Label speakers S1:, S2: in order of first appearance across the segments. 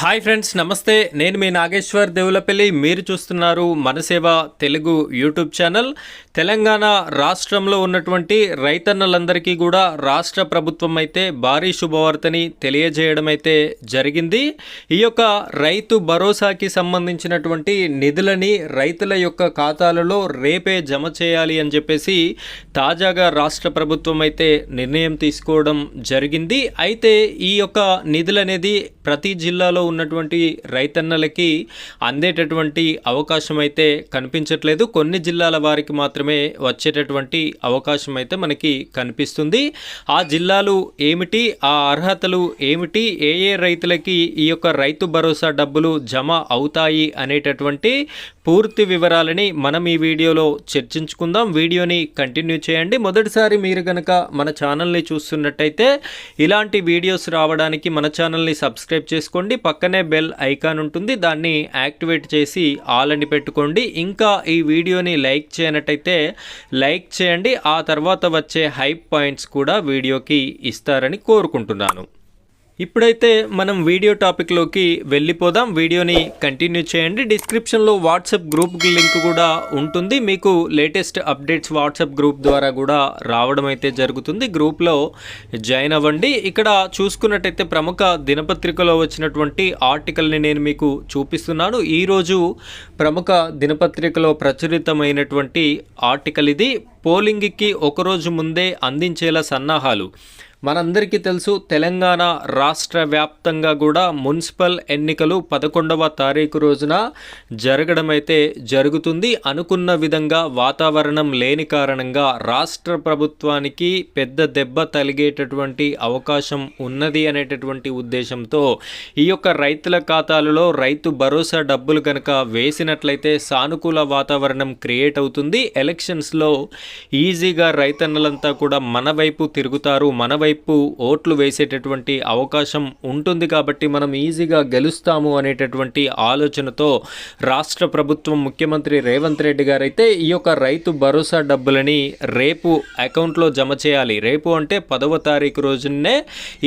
S1: Hi friends, నమస్తే. నేను మీ నాగేశ్వర్ దేవులపల్లి. మీరు చూస్తున్నారు మనసేవ తెలుగు యూట్యూబ్ ఛానల్. తెలంగాణ రాష్ట్రంలో ఉన్నటువంటి రైతన్నలందరికీ కూడా రాష్ట్ర ప్రభుత్వం అయితే భారీ శుభవార్తని తెలియజేయడం అయితే జరిగింది. ఈ యొక్క రైతు భరోసాకి సంబంధించినటువంటి నిధులని రైతుల యొక్క ఖాతాలలో రేపే జమ చేయాలి అని చెప్పేసి తాజాగా రాష్ట్ర ప్రభుత్వం అయితే నిర్ణయం తీసుకోవడం జరిగింది. అయితే ఈ యొక్క నిధులు అనేది ప్రతి జిల్లాలో ఉన్నటువంటి రైతన్నలకి అందేటటువంటి అవకాశం అయితే కనిపించట్లేదు. కొన్ని జిల్లాల వారికి మాత్రమే వచ్చేటటువంటి అవకాశం అయితే మనకి కనిపిస్తుంది. ఆ జిల్లాలు ఏమిటి, ఆ అర్హతలు ఏమిటి, ఏ ఏ రైతులకి ఈ యొక్క రైతు భరోసా డబ్బులు జమ అవుతాయి అనేటటువంటి పూర్తి వివరాలని మనం ఈ వీడియోలో చర్చించుకుందాం. వీడియోని కంటిన్యూ చేయండి. మొదటిసారి మీరు కనుక మన ఛానల్ని చూస్తున్నట్టయితే ఇలాంటి వీడియోస్ రావడానికి మన ఛానల్ని సబ్స్క్రైబ్ చేసుకోండి. పక్కనే బెల్ ఐకాన్ ఉంటుంది, దాన్ని యాక్టివేట్ చేసి ఆల్ అని పెట్టుకోండి. ఇంకా ఈ వీడియోని లైక్ చేయనట్టయితే లైక్ చేయండి. ఆ తర్వాత వచ్చే హైప్ పాయింట్స్ కూడా వీడియోకి ఇస్తారని కోరుకుంటున్నాను. ఇప్పుడైతే మనం వీడియో టాపిక్లోకి వెళ్ళిపోదాం. వీడియోని కంటిన్యూ చేయండి. డిస్క్రిప్షన్లో వాట్సాప్ గ్రూప్ లింక్ కూడా ఉంటుంది. మీకు లేటెస్ట్ అప్డేట్స్ వాట్సాప్ గ్రూప్ ద్వారా కూడా రావడం అయితే జరుగుతుంది. గ్రూప్లో జాయిన్ అవ్వండి. ఇక్కడ చూసుకున్నట్టయితే ప్రముఖ దినపత్రికలో వచ్చినటువంటి ఆర్టికల్ని నేను మీకు చూపిస్తున్నాను. ఈరోజు ప్రముఖ దినపత్రికలో ప్రచురితమైనటువంటి ఆర్టికల్ ఇది. పోలింగ్కి ఒకరోజు ముందే అందించేలా సన్నాహాలు. మనందరికీ తెలుసు, తెలంగాణ రాష్ట్ర వ్యాప్తంగా కూడా మున్సిపల్ ఎన్నికలు 11వ తారీఖు రోజున జరగడం అయితే జరుగుతుంది. అనుకున్న విధంగా వాతావరణం లేని కారణంగా రాష్ట్ర ప్రభుత్వానికి పెద్ద దెబ్బ తగిలేటటువంటి అవకాశం ఉన్నది అనేటటువంటి ఉద్దేశంతో ఈ యొక్క రైతుల ఖాతాలలో రైతు భరోసా డబ్బులు కనుక వేసినట్లయితే సానుకూల వాతావరణం క్రియేట్ అవుతుంది. ఎలక్షన్స్లో ఈజీగా రైతన్నలంతా కూడా మన వైపు తిరుగుతారు, మన వైపు ఓట్లు వేసేటటువంటి అవకాశం ఉంటుంది. కాబట్టి మనం ఈజీగా గెలుస్తాము అనేటటువంటి ఆలోచనతో రాష్ట్ర ప్రభుత్వం ముఖ్యమంత్రి రేవంత్ రెడ్డి గారు అయితే ఈ యొక్క రైతు భరోసా డబ్బులని రేపు అకౌంట్లో జమ చేయాలి. రేపు అంటే 10వ తారీఖు రోజునే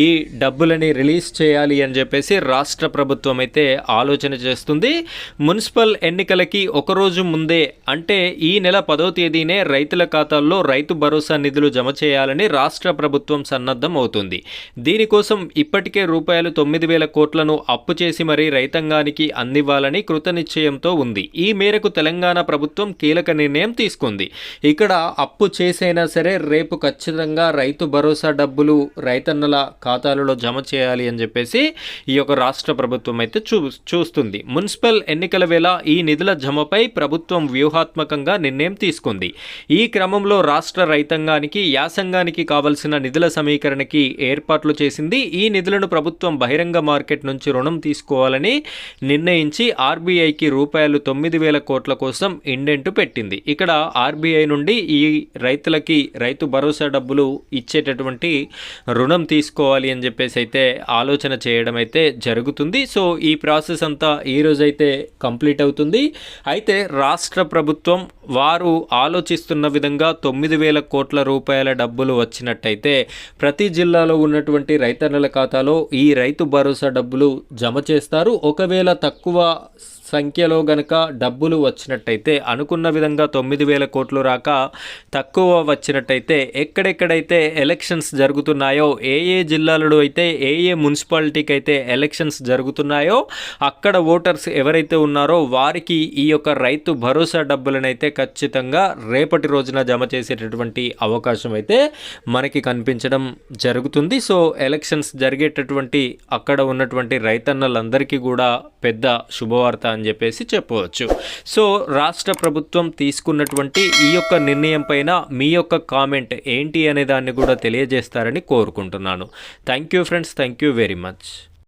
S1: ఈ డబ్బులని రిలీజ్ చేయాలి అని చెప్పేసి రాష్ట్ర ప్రభుత్వం అయితే ఆలోచన చేస్తుంది. మున్సిపల్ ఎన్నికలకి ఒకరోజు ముందే అంటే ఈ నెల 10వ తేదీనే రైతుల ఖాతాల్లో రైతు భరోసా నిధులు జమ చేయాలని రాష్ట్ర ప్రభుత్వం అవుతుంది. దీనికోసం ఇప్పటికే రూపాయలు 9,000 కోట్లను అప్పు చేసి మరీ రైతాంగానికి అందివ్వాలని కృతనిశ్చయంతో ఉంది. ఈ మేరకు తెలంగాణ ప్రభుత్వం కీలక నిర్ణయం తీసుకుంది. ఇక్కడ అప్పు చేసైనా సరే రేపు ఖచ్చితంగా రైతు భరోసా డబ్బులు రైతన్నల ఖాతాలలో జమ చేయాలి అని చెప్పేసి ఈ యొక్క రాష్ట్ర ప్రభుత్వం అయితే చూస్తుంది. మున్సిపల్ ఎన్నికల వేళ ఈ నిధుల జమపై ప్రభుత్వం వ్యూహాత్మకంగా నిర్ణయం తీసుకుంది. ఈ క్రమంలో రాష్ట్ర రైతాంగానికి యాసంగానికి కావలసిన నిధుల సమీకరణకి ఏర్పాట్లు చేసింది. ఈ నిధులను ప్రభుత్వం బహిరంగ మార్కెట్ నుంచి రుణం తీసుకోవాలని నిర్ణయించి ఆర్బీఐకి రూపాయలు 9,000 కోట్ల కోసం ఇండెంట్ పెట్టింది. ఇక్కడ ఆర్బీఐ నుండి ఈ రైతులకి రైతు భరోసా డబ్బులు ఇచ్చేటటువంటి రుణం తీసుకోవాలి అని చెప్పేసి అయితే ఆలోచన చేయడం అయితే జరుగుతుంది. సో ఈ ప్రాసెస్ అంతా ఈ రోజైతే కంప్లీట్ అవుతుంది. అయితే రాష్ట్ర ప్రభుత్వం వారు ఆలోచిస్తున్న విధంగా 9,000 కోట్ల రూపాయల డబ్బులు వచ్చినట్టయితే ప్రతి జిల్లాలో ఉన్నటువంటి రైతన్నల ఖాతాలో ఈ రైతు భరోసా డబ్బులు జమ చేస్తారు. ఒకవేళ తక్కువ సంఖ్యలో గనక డబ్బులు వచ్చినట్టయితే అనుకున్న విధంగా 9,000 కోట్లు రాక తక్కువ వచ్చినట్టయితే ఎక్కడెక్కడైతే ఎలక్షన్స్ జరుగుతున్నాయో, ఏ ఏ జిల్లాలలో అయితే ఏ ఏ మున్సిపాలిటీకి అయితే ఎలక్షన్స్ జరుగుతున్నాయో అక్కడ ఓటర్స్ ఎవరైతే ఉన్నారో వారికి ఈ యొక్క రైతు భరోసా డబ్బులను అయితే ఖచ్చితంగా రేపటి రోజున జమ చేసేటటువంటి అవకాశం అయితే మనకి కనిపించడం జరుగుతుంది. సో ఎలక్షన్స్ జరిగేటటువంటి అక్కడ ఉన్నటువంటి రైతన్నలందరికీ కూడా పెద్ద శుభవార్త అని చెప్పేసి చెప్పవచ్చు. సో రాష్ట్ర ప్రభుత్వం తీసుకున్నటువంటి ఈ యొక్క నిర్ణయం పైన మీ యొక్క కామెంట్ ఏంటి అనే దాన్ని కూడా తెలియజేస్తారని కోరుకుంటున్నాను. Thank you friends, thank you very much.